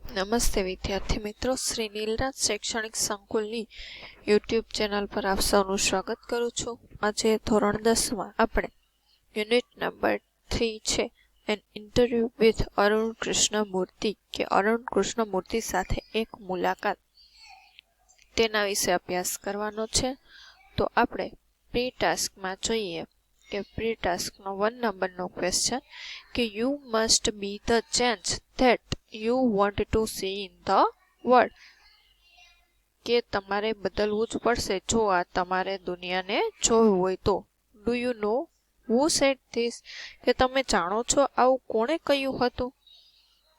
નમસ્તે વિદ્યાર્થી મિત્રો, શ્રી નીલરાજ શૈક્ષણિક સંકુલની યુટ્યુબ ચેનલ પર આપ સૌનું સ્વાગત કરું છું. આજે ધોરણ 10માં આપણે યુનિટ નંબર 3 છે an interview with Arun Krishnamurthy કે અરુણ કૃષ્ણમૂર્તિ સાથે એક મુલાકાત, તેના વિશે અભ્યાસ કરવાનો છે. તો આપણે પ્રી ટાસ્કમાં જોઈએ કે પ્રી ટાસ્કનો 1 નંબરનો ક્વેશ્ચન કે you must be the change that you want to C in the world, કે તમારે બદલવું જ પડશે જો આ તમારે દુનિયાને જોવું હોય તો. Do you know who said this, કે તમે જાણો છો આવું કોણે કહ્યું હતું?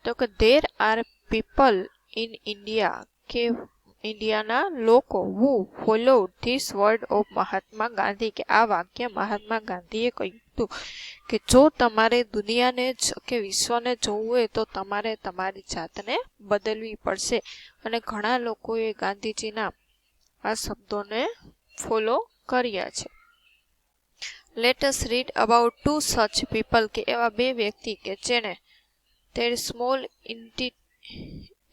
તો કે there are people in India, કે ઇન્ડિયાના લોકો હુ followed this word of Mahatma Gandhi, કે આ વાક્ય મહાત્મા ગાંધીએ કહ્યું હતું કે જો તમારે દુનિયાને જ કે વિશ્વને જોવું હોય તો તમારે તમારી જાતને બદલવી પડશે. અને ઘણા લોકોએ ગાંધીજીના આ શબ્દોને ફોલો કર્યા છે. Let us read about two such people, કે એવા બે વ્યક્તિ કે જેણે their small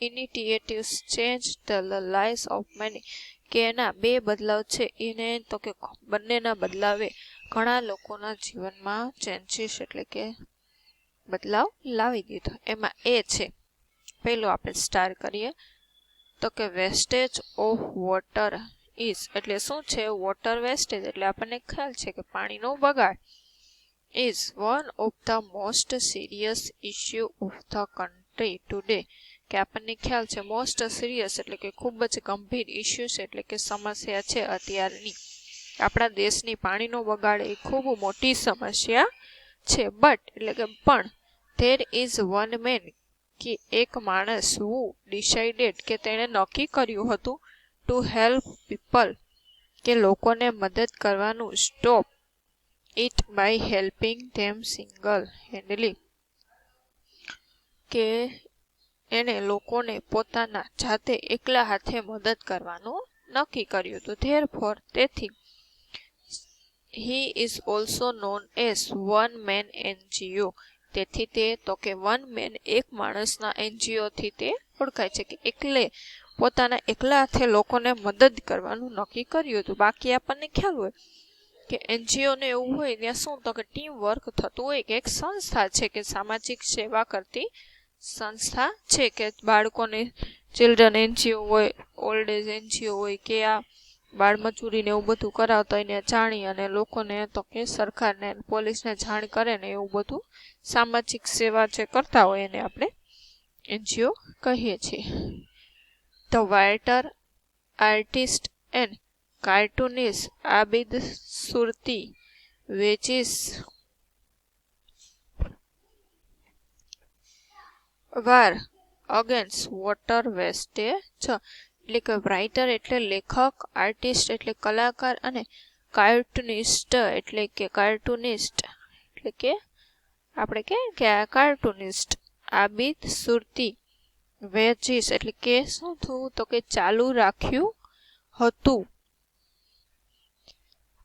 initiatives changed the lives of many, કે એના બે બદલાવ છે એને તો કે બંનેના બદલાવે ઘણા લોકોના જીવનમાં ચેન્જીસ એટલે કે બદલાવ લાવી દીધો. એમાં એ છે, પહેલો આપણે સ્ટાર કરીએ તો કે વેસ્ટેજ ઓફ વોટર ઇઝ, એટલે શું છે? વોટર વેસ્ટેજ એટલે આપણને ખ્યાલ છે કે પાણીનો બગાડ. Is one of the most serious issue of the country today, કે આપણને ખ્યાલ છે મોસ્ટ સિરિયસ એટલે કે ખૂબ જ ગંભીર ઇસ્યુ છે એટલે કે સમસ્યા છે અત્યારની. આપણા દેશની પાણીનો બગાડ એ ખૂબ મોટી સમસ્યા છે. બટ એટલે કે પણ ધેર ઇઝ વન મેન, કે એક માણસ હુ ડિસાઇડેડ, કે તેણે નક્કી કર્યું હતું ટુ હેલ્પ પીપલ, કે લોકોને મદદ કરવાનું. Stop it by helping them single handedly, કે એણે લોકોને પોતાના જાતે એકલા હાથે મદદ કરવાનું નક્કી કર્યું હતું. ધેરફોર, તેથી he is also known as one man NGO, તેથી તે તો કે વન મેન એક માણસના એનજીઓથી તે ઓળખાય છે, કે એકલે પોતાના એકલા હાથે લોકોને મદદ કરવાનું નક્કી કર્યું હતું. બાકી આપણને ખ્યાલ હોય કે એનજીઓને એવું હોય ત્યાં શું તો કે ટીમ વર્ક થતું હોય, કે એક સંસ્થા છે કે સામાજિક સેવા કરતી સંસ્થા છે, કે બાળકોને ચિલ્ડ્રન એનજીઓ હોય, ઓલ્ડ એજ એનજીઓ હોય, કે આ બાળ મજૂરીને એવું બધું કરાવતા હોય ને જાણી અને લોકોને તો કે સરકારને પોલીસને જાણ કરે ને એવું બધું સામાજિક સેવા જે કરતા હોય એને આપણે એનજીઓ કહીએ છીએ. The writer, artist and cartoonist Abid Surti veggies વાર અગેન્સ્ટ વોટર વેસ્ટેજ, એટલે કે રાઇટર એટલે લેખક, આર્ટિસ્ટ એટલે કલાકાર અને કાર્ટૂનિસ્ટ એટલે કે આપણે કે કાર્ટૂનિસ્ટ આબિદ સુરતી વેજીસ એટલે કે શું થયું તો કે ચાલુ રાખ્યું હતું.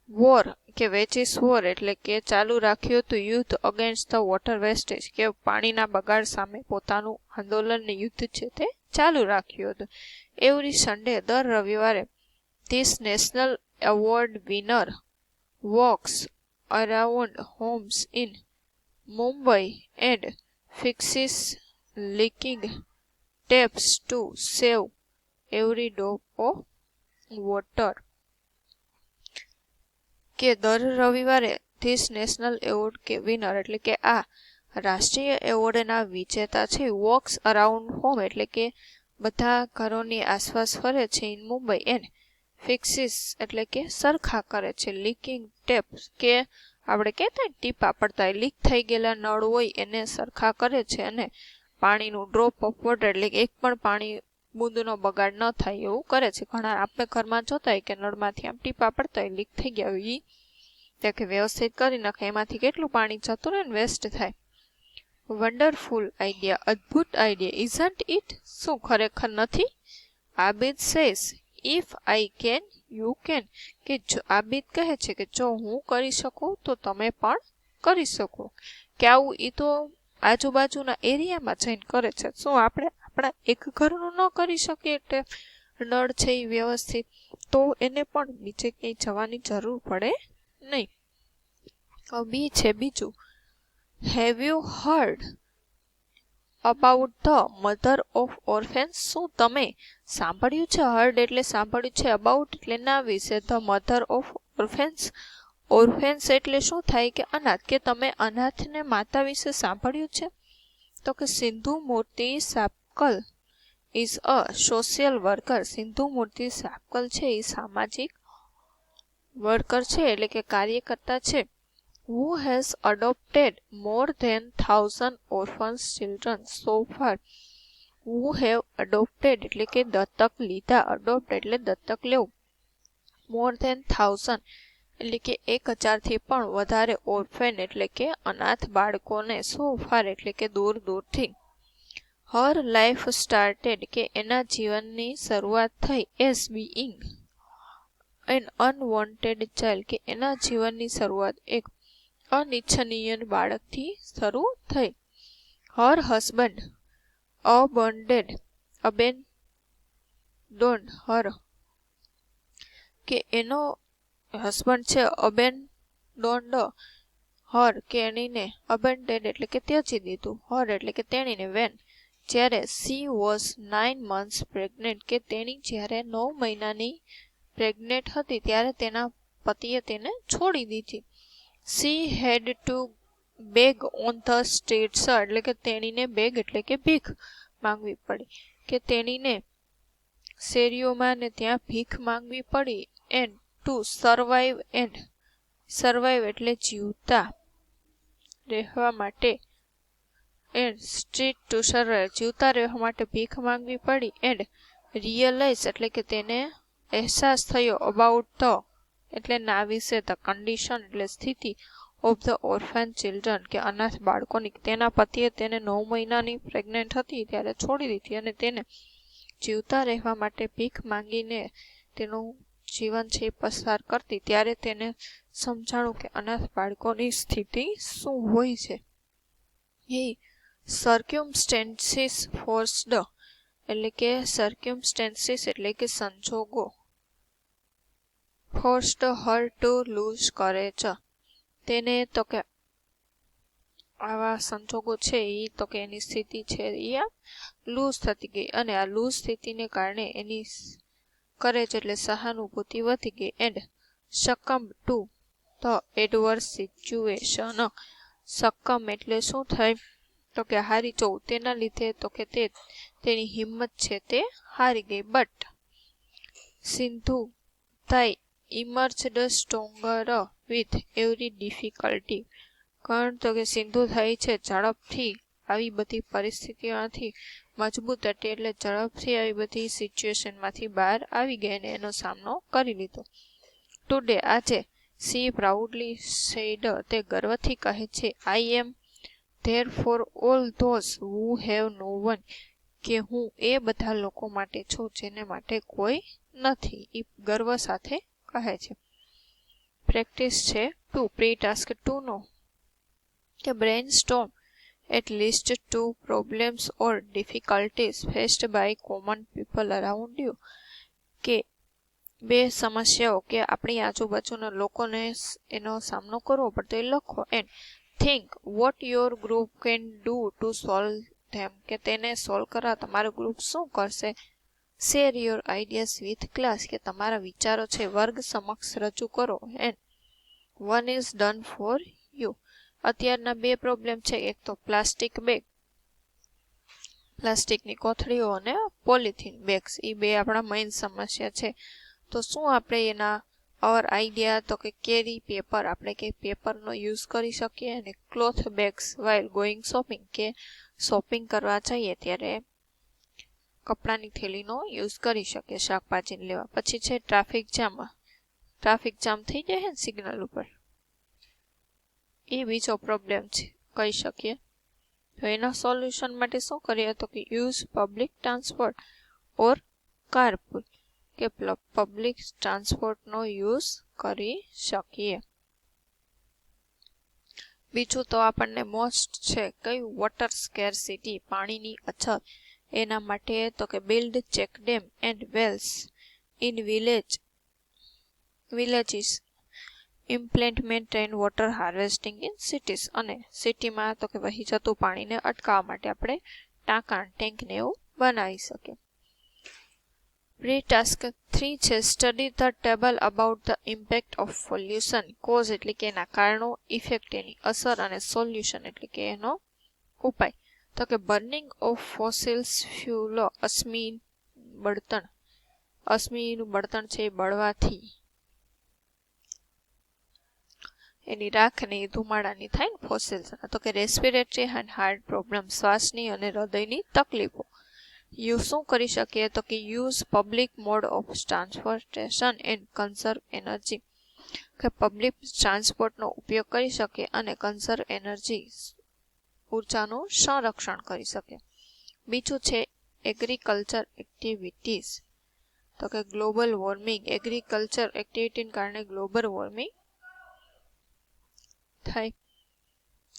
વોર, કે વેજીસ વોર એટલે કે ચાલુ રાખ્યું હતું યુદ્ધ અગેન્સ્ટ ધ વોટર વેસ્ટેજ, કે પાણીના બગાડ સામે પોતાનું આંદોલન ને યુદ્ધ છે તે ચાલુ રાખ્યું હતું. એવરી સન્ડે, દર રવિવારે, this national award winner walks around homes in Mumbai and fixes leaking taps to save every drop of water, કે દર રવિવારે ધીસ નેશનલ એવોર્ડ કે વિનર એટલે કે આ રાષ્ટ્રીય એવોર્ડના વિજેતા છે. વોક્સ અરાઉન્ડ હોમ એટલે કે બધા ઘરોની આસપાસ ફરે છે. ઇન મુંબઈ એન્ડ ફિક્સિસ એટલે કે સરખા કરે છે. લીકિંગ ટેપ્સ, કે આપણે કહેતા ટીપા પડતા હોય, લીક થઈ ગયેલા નળ હોય એને સરખા કરે છે. અને પાણીનું ડ્રોપ ઓફ વોટર એટલે કે એક પણ પાણી બૂંદનો બગાડ ન થાય એવું કરે છે. ઘણા આપણે ઘરમાં જોતા હોય કે નળમાંથી આમ ટીપા પડતા હોય, લીક થઈ ગયા હોય, એ કે વ્યવસ્થિત કરી નાખે, એમાંથી કેટલું પાણી જતું રહે ને વેસ્ટ થાય. વન્ડરફુલ આઈડિયા, અદ્ભુત આઈડિયા. ઇઝન્ટ ઇટ, શું ખરેખર નથી? Abid says if I can you can, કે જો આબિદ કહે છે કે જો હું કરી શકું તો તમે પણ કરી શકો. કે આવું એ તો આજુબાજુના એરિયામાં જઈને કરે છે, શું આપણે આપણા એક ઘરનું ન કરી શકીએ એટલે નળ છે એ વ્યવસ્થિત, તો એને પણ બીજે ક્યાંય જવાની જરૂર પડે નહીં. બી છે બીજું, have you heard about the mother of orphans? શું તમે સાંભળ્યું છે? હર્ડ એટલે સાંભળ્યું છે, અબાઉટ એટલે ના વિશે, ધ મધર ઓફ ઓર્ફેન્સ. ઓર્ફેન્સ એટલે શું થાય કે અનાથ, કે તમે અનાથને માતા વિશે સાંભળ્યું છે? તો કે Sindhu Murti Sapkal is a social worker. Sindhu Murti Sapkal છે એ સામાજિક વર્કર છે એટલે કે કાર્યકર્તા છે. who has adopted more than 1,000 orphans children so far. who have adopted એટલે કે દત્તક લીધા, adopt એટલે દત્તક લેવું, more than 1,000 એટલે કે 1,000 થી પણ વધારે, ઓર્ફેન એટલે કે અનાથ બાળકોને, so far એટલે કે દૂર દૂરથી. her life started કે એના જીવનની શરૂઆત થઈ, as being an unwanted child કે એના જીવનની શરૂઆત એક અનિચ્છનીય બાળકથી શરૂ થઈ. her husband abandoned her કે એનો હસબન્ડ છે abandoned her કે એણીને, abandoned એટલે કે ત્યજી દીધું, her એટલે કે તેણીને, when જ્યારે she was 9 months pregnant કે તેણી જ્યારે 9 મહિનાની પ્રેગ્નેન્ટ હતી ત્યારે તેના પતિએ તેને છોડી દીધી. she had to beg on the streets એટલે કે તેણીને બેગ એટલે કે ભીખ માંગવી પડી, કે તેણીને શેરીઓમાં ને ત્યાં ભીખ માંગવી પડી. and to survive એટલે જીવતા રહેવા માટે, and street to survive જીવતા રહેવા માટે ભીખ માંગવી પડી. and realize એટલે કે તેને અહેસાસ થયો, about the એટલે ના વિશે, the condition એટલે સ્થિતિ, of the orphan children કે અનાથ બાળકોની. તેના પતિએ તેને 9 મહિનાની પ્રેગ્નેન્ટ હતી ત્યારે છોડી દીધી અને તેને જીવતા રહેવા માટે ભીખ માંગીને તેનું જીવન છે પસાર કરતી, ત્યારે તેને સમજાણું કે અનાથ બાળકોની સ્થિતિ શું હોય છે. એ circumstances forced એટલે કે circumstances એટલે કે સંજોગો, forced her to lose courage તેને તો કે આવા સંજોગો છે એ તો કે એની સ્થિતિ છે એ લૂઝ થતી ગઈ, અને આ લૂઝ સ્થિતિને કારણે એની કરેજ એટલે સહાનુભૂતિ વધી ગઈ. and succumb to the adverse situation. succumb એટલે શું થાય તો કે હારી જવું, તેના લીધે તો કે તેની હિંમત છે તે હારી ગઈ. but Sindhu tai emerged stronger with every difficulty. કારણ તો કે સિંધુ થાય છે ઝડપથી આવી બધી પરિસ્થિતિઓમાંથી મજબૂત હતી, એટલે ઝડપથી આવી બધી સિચ્યુએશનમાંથી બહાર આવી ગઈ અને એનો સામનો કરી લીધો. ટુડે આજે, she proudly said તે ગર્વથી કહે છે, I am there for all those who have no one કે હું એ બધા લોકો માટે છું જેને માટે કોઈ નથી. એ ગર્વ સાથે કહે છે. પ્રેક્ટિસ છે 2. પ્રી ટાસ્ક 2 નો કે brainstorm at least 2 problems or difficulties faced by common people around you. કે 2 સમસ્યાઓ કે આપણી આજુબાજુના લોકોને એનો સામનો કરવો પડતો એ લખો. and think what your group can do to solve them કે તેને સોલ્વ કરવા તમારું ગ્રુપ શું કરશે. share your ideas with class કે તમારા વિચારો છે વર્ગ સમક્ષ રજૂ કરો. and one is done for you. અત્યારના 2 પ્રોબ્લેમ છે, એક તો પ્લાસ્ટિક બેગ, પ્લાસ્ટિકની કોથળીઓ અને પોલિથીન બેગ્સ, એ 2 આપણા મેઇન સમસ્યા છે. તો શું આપણે એના અવર આઈડિયા તો કે કેરી પેપર, આપણે કે પેપરનો યુઝ કરી શકીએ, અને cloth bags while going shopping કે શોપિંગ કરવા જઈએ ત્યારે કપડાની થેલીનો યુઝ કરી શકીએ શાકભાજીને લેવા. પછી છે ટ્રાફિક જામ થઈ જાય ને સિગ્નલ ઉપર, એ બીજો પ્રોબ્લેમ છે કહી શકીએ. તો એના સોલ્યુશન માટે શું કરીએ તો કે યુઝ પબ્લિક ટ્રાન્સપોર્ટ ઓર કારપુલ કે પબ્લિક ટ્રાન્સપોર્ટનો યુઝ કરી શકીએ. બીજું તો આપણને મોસ્ટ છે કયું, વોટર સ્કેરસિટી પાણીની અછત. એના માટે તો કે build check dam and wells in villages, implement rain water harvesting in cities, અને સિટીમાં તો કે વહી જતું પાણીને અટકાવવા માટે આપણે ટાંકા ટેન્કને એવું બનાવી શકીએ. પ્રી ટાસ્ક 3 છે study the table about the impact of pollution. Cause એટલે કે એના કારણો, ઇફેક્ટ એની અસર, અને સોલ્યુશન એટલે કે એનો ઉપાય. તો કે બર્નિંગ ઓફ ફોસિલ્સ ફ્યુલો, અશ્મિનું બળતણ છે એ બળવાથી એની રાખ ને ધુમાડાની થાય ને ફોસિલ્સ. તો કે રેસ્પિરેટરી એન્ડ હાર્ટ પ્રોબ્લેમ, શ્વાસની અને હૃદયની તકલીફો. શું કરી શકીએ તો કે use public mode of transportation and conserve energy, કે પબ્લિક ટ્રાન્સપોર્ટનો ઉપયોગ કરી શકે અને કન્ઝર્વ એનર્જી ઉર્જાનું સંરક્ષણ કરી શકે. બીજું છે એગ્રીકલ્ચર એક્ટિવિટીઝ, તો કે ગ્લોબલ વોર્મિંગ, એગ્રીકલ્ચર એક્ટિવિટીને કારણે ગ્લોબલ વોર્મિંગ થાય.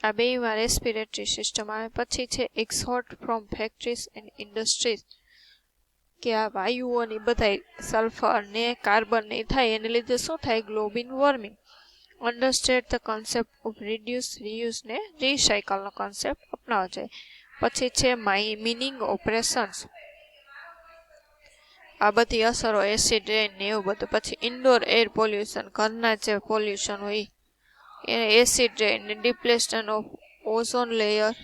આ બેમાં રેસ્પિરેટરી સિસ્ટમ આવે. પછી છે એક્સહોટ ફ્રોમ ફેક્ટરીઝ એન્ડ ઇન્ડસ્ટ્રીઝ, કે આ વાયુઓની બધા સલ્ફર ને કાર્બન ને થાય એને લીધે શું થાય global warming. Understand the concept of reduce, reuse ને રિસાયકલનો કોન્સેપ્ટ અપનાવવો જોઈએ. પછી છે મિનિંગ ઓપરેશન્સ, આ બધી અસરો એસિડ રેન ને એવું બધું. પછી ઇન્ડોર એર પોલ્યુશન, ઘરના જે પોલ્યુશન હોય acid rain, depletion of ozone layer,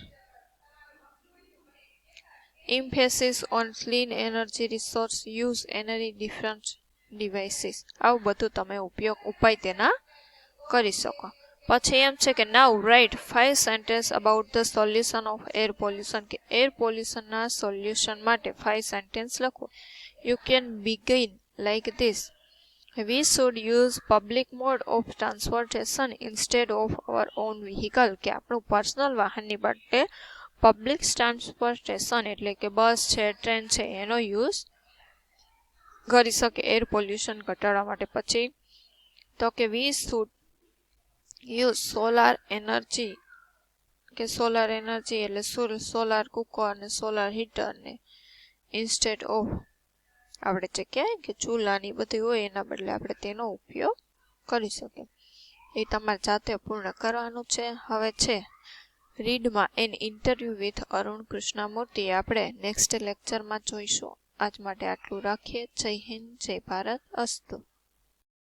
emphasis on clean energy resource use energy different devices. આવું બધું તમે ઉપાય તેના કરી શકો. પછી એમ છે કે now write 5 sentence about the solution of air pollution, કે એર પોલ્યુશનના સોલ્યુશન માટે 5 સેન્ટેન્સ લખો. You can begin like this: We should use public mode of transportation instead of our own vehicle, કે આપણું પર્સનલ વાહનની બદલે પબ્લિક ટ્રાન્સપોર્ટેશન એટલે કે બસ છે, ટ્રેન છે એનો યુઝ કરી શકે એર પોલ્યુશન ઘટાડવા માટે. પછી તો કે we should use solar energy, કે સોલાર એનર્જી એટલે સોલાર કુકર અને સોલાર હીટરને ઇન્સ્ટેડ ઓફ આપણે જે કહેવાય કે ચૂલાની બધી હોય એના બદલે આપણે તેનો ઉપયોગ કરી શકીએ. એ તમારે જાતે પૂર્ણ કરવાનું છે. હવે છે રીડમાં an interview with Arun Krishnamurthy. આપણે નેક્સ્ટ લેક્ચરમાં જોઈશું. આજ માટે આટલું રાખીએ. જય હિન્દ, જય ભારત, અસ્તુ.